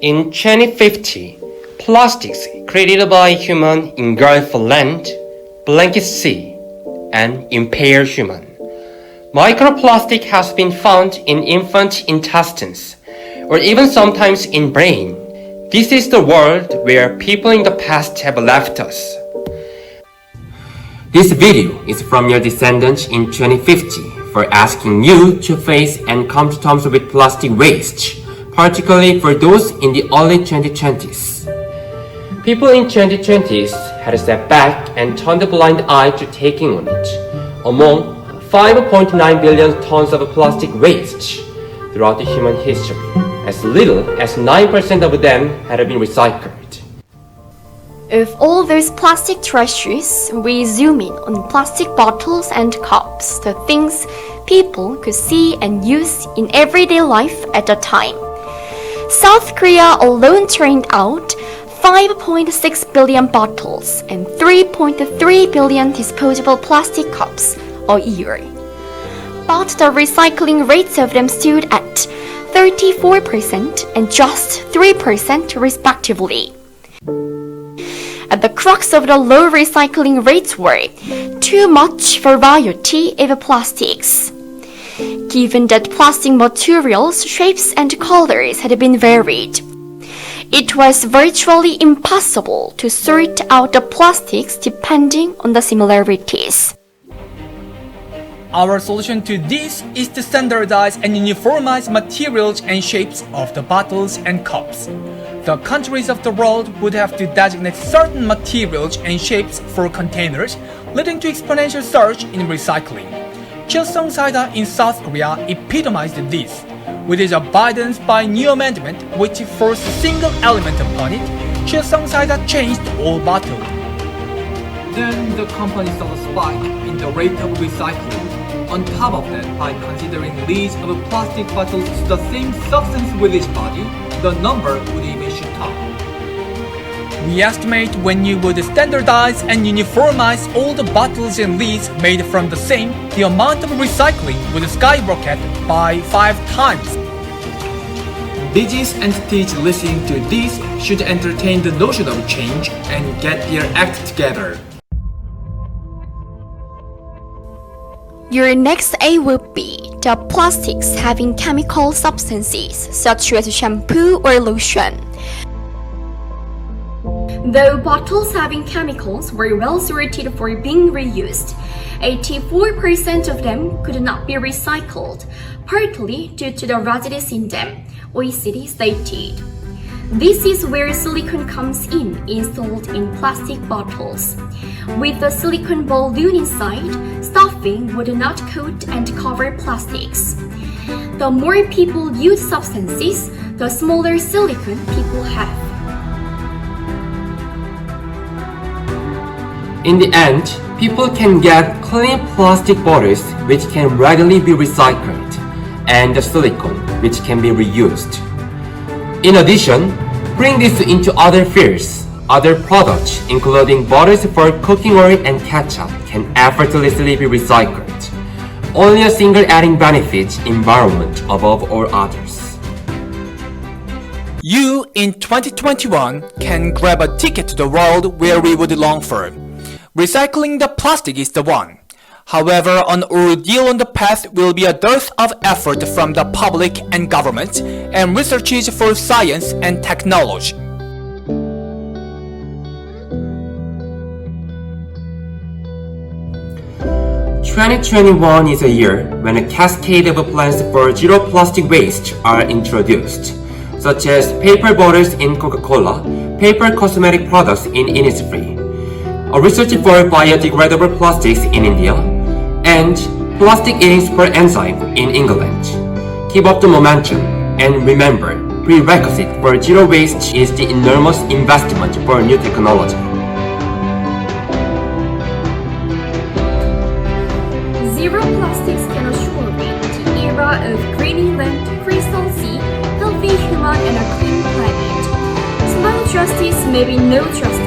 In 2050, plastics created by human engulf land, blanket sea, and impair human. Microplastic has been found in infant intestines, or even sometimes in brain. This is the world where people in the past have left us. This video is from your descendants in 2050 for asking you to face and come to terms with plastic waste, particularly for those in the early 2020s. People in 2020s had stepped back and turned a blind eye to taking on it. Among 5.9 billion tons of plastic waste throughout the human history, as little as 9% of them had been recycled. Of all those plastic treasures, we zoom in on plastic bottles and cups, the things people could see and use in everyday life at the time. South Korea alone turned out 5.6 billion bottles and 3.3 billion disposable plastic cups a year. But the recycling rates of them stood at 34% and just 3% respectively. At the crux of the low recycling rates were too much variety of plastics. Given that plastic materials, shapes, and colors had been varied, it was virtually impossible to sort out the plastics depending on the similarities. Our solution to this is to standardize and uniformize materials and shapes of the bottles and cups. The countries of the world would have to designate certain materials and shapes for containers, leading to exponential surge in recycling. Cheongsong-saida in South Korea epitomized this, with its abidance by new amendment which forced a single element upon it. Cheongsong-saida changed all bottles. Then the company saw a spike in the rate of recycling. On top of that, by considering leads of plastic bottles to the same substance with its body, the number would even shoot up. We estimate when you would standardize and uniformize all the bottles and leads made from the same, the amount of recycling would skyrocket by 5 times. Business entities listening to this should entertain the notion of change and get their act together. Your next A would be the plastics having chemical substances such as shampoo or lotion. Though bottles having chemicals were well suited for being reused, 84% of them could not be recycled, partly due to the residue in them, OECD stated. This is where silicone comes in, installed in plastic bottles. With the silicone balloon inside, stuffing would not coat and cover plastics. The more people use substances, the smaller silicone people have. In the end, people can get clean plastic bottles which can readily be recycled, and the silicone which can be reused. In addition, bring this into other fields. Other products, including bottles for cooking oil and ketchup, can effortlessly be recycled. Only a single adding benefits environment above all others. You, in 2021, can grab a ticket to the world where we would long for. Recycling the plastic is the one. However, an ordeal on the path will be a dearth of effort from the public and government, and researches for science and technology. "2021 is a year when a cascade of plans for zero plastic waste are introduced, such as paper bottles in Coca-Cola, paper cosmetic products in Innisfree, a research for biodegradable plastics in India, and plastic eating super enzyme in England. Keep up the momentum, and remember, prerequisite for zero waste is the enormous investment for new technology. Zero plastics can assure me the era of greening land, crystal sea, healthy human, and a clean planet. Small justice may be no justice.